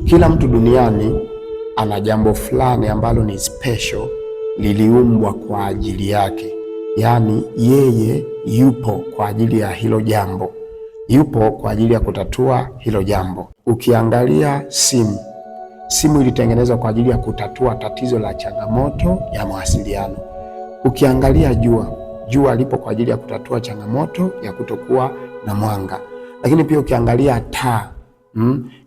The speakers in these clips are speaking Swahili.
Kila mtu duniani ana jambo fulani ambalo ni special, liliumbwa kwa ajili yake. Yaani yeye yupo kwa ajili ya hilo jambo, yupo kwa ajili ya kutatua hilo jambo. Ukiangalia simu ilitengenezwa kwa ajili ya kutatua tatizo la changamoto ya mawasiliano. Ukiangalia jua lipo kwa ajili ya kutatua changamoto ya kutokuwa na mwanga. Lakini pia ukiangalia taa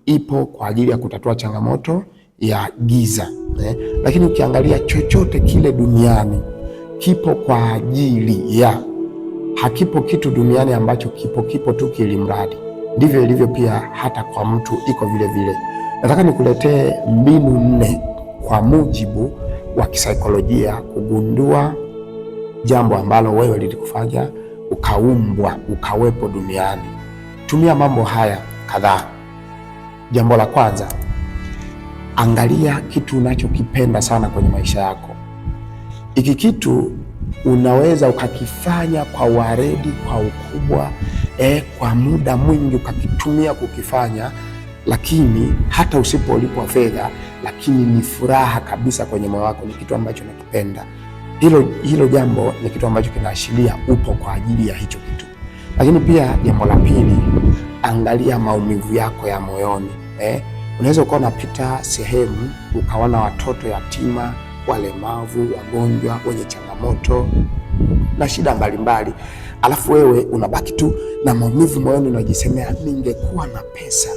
ipo kwa ajili ya kutatua changamoto ya giza. Lakini ukiangalia chochote kile duniani kipo kwa ajili ya, hakipo kitu duniani ambacho kipo tu kilimradi. Ndivyo ilivyo pia hata kwa mtu, iko vile vile. Nataka nikuletee mbinu 4 kwa mujibu wa kisaikolojia kugundua jambo ambalo wewe lilikufanya ukaumbwa ukawepo duniani. Tumia mambo haya kadhaa. Jambo la kwanza, angalia kitu unachokipenda sana kwenye maisha yako. Hiki kitu unaweza ukakifanya kwa waredi, kwa ukubwa, kwa muda mwingi ukakitumia kukifanya, lakini hata usipolipwa fedha, lakini ni furaha kabisa kwenye moyo wako, ni kitu ambacho unakipenda. Hilo jambo ni kitu ambacho kinaashiria upo kwa ajili ya hicho kitu. Lakini pia jambo la pili, angalia maumivu yako ya moyoni. Unaweza ukawa unapita sehemu ukaona watoto yatima, walemavu, wagonjwa, wenye changamoto na shida mbalimbali, alafu wewe unabaki tu na maumivu moyoni, unajisemea ningekuwa na pesa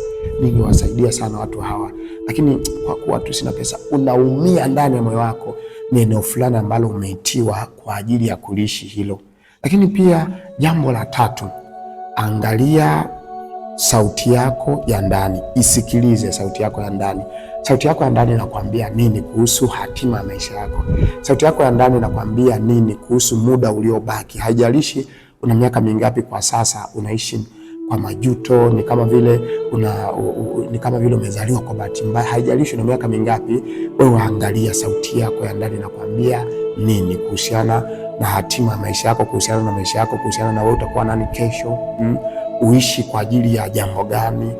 ningewasaidia sana watu hawa, lakini kwa kuwa tu sina pesa. Unaumia ndani ya moyo wako. Ni eneo fulani ambalo umeitiwa kwa ajili ya kulishi hilo. Lakini pia jambo la tatu, angalia sauti yako ya ndani. Isikilize sauti yako ya ndani. Sauti yako ya ndani inakwambia nini kuhusu hatima ya maisha yako? Sauti yako ya ndani inakwambia nini kuhusu muda uliobaki? Haijalishi una miaka mingapi kwa sasa, unaishi kwa majuto, ni kama vile umezaliwa kwa bahati mbaya. Haijalishi una miaka mingapi, wewe angalia sauti yako ya ndani inakwambia nini kuhusiana na hatima ya maisha yako, kuhusiana na maisha yako, kuhusiana na wewe utakuwa nani kesho, uishi kwa ajili ya jambo gani.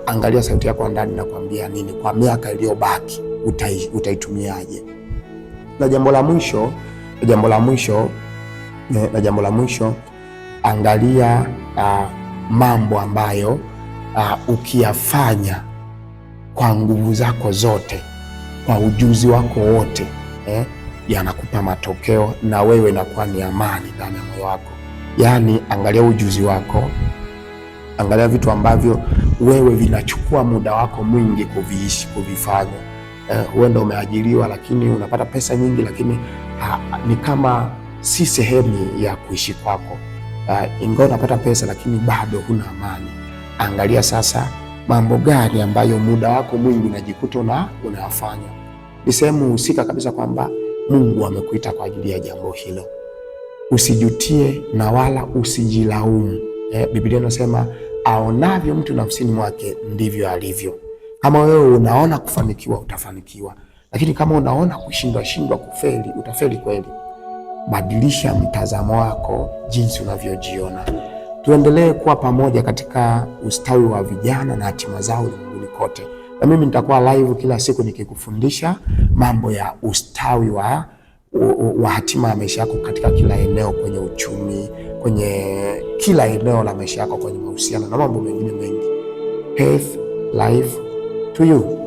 Angalia sauti yako ndani inakwambia nini kwa miaka iliyobaki, utaitumiaje. Na jambo la mwisho, angalia mambo ambayo ukiyafanya kwa nguvu zako zote, kwa ujuzi wako wote, yanakupa matokeo na wewe inakuwa ni amani ndani ya moyo wako. Yaani angalia ujuzi wako, angalia vitu ambavyo wewe vinachukua muda wako mwingi kuvifanya. Huenda umeajiriwa lakini unapata pesa nyingi, lakini ni kama si sehemu ya kuishi kwako. Ingawa unapata pesa lakini bado huna amani. Angalia sasa mambo gani ambayo muda wako mwingi unajikuta unayafanya. Ni sehemu husika kabisa kwamba Mungu amekuita kwa ajili ya jambo hilo. Usijutie na wala usijilaumu. Biblia inasema aonavyo mtu nafsini mwake ndivyo alivyo. Kama wewe unaona kufanikiwa, utafanikiwa. Lakini kama unaona kushindwa, kufeli, utafeli kweli. Badilisha mtazamo wako jinsi unavyojiona. Tuendelee kuwa pamoja katika ustawi wa vijana na hatima zao ulimwenguni kote. Na mimi nitakuwa live kila siku nikikufundisha mambo ya ustawi wa hatima ya maisha yako katika kila eneo, kwenye uchumi, kwenye kila eneo la maisha yako, kwenye mahusiano na mambo mengine mengi. Health, life to you.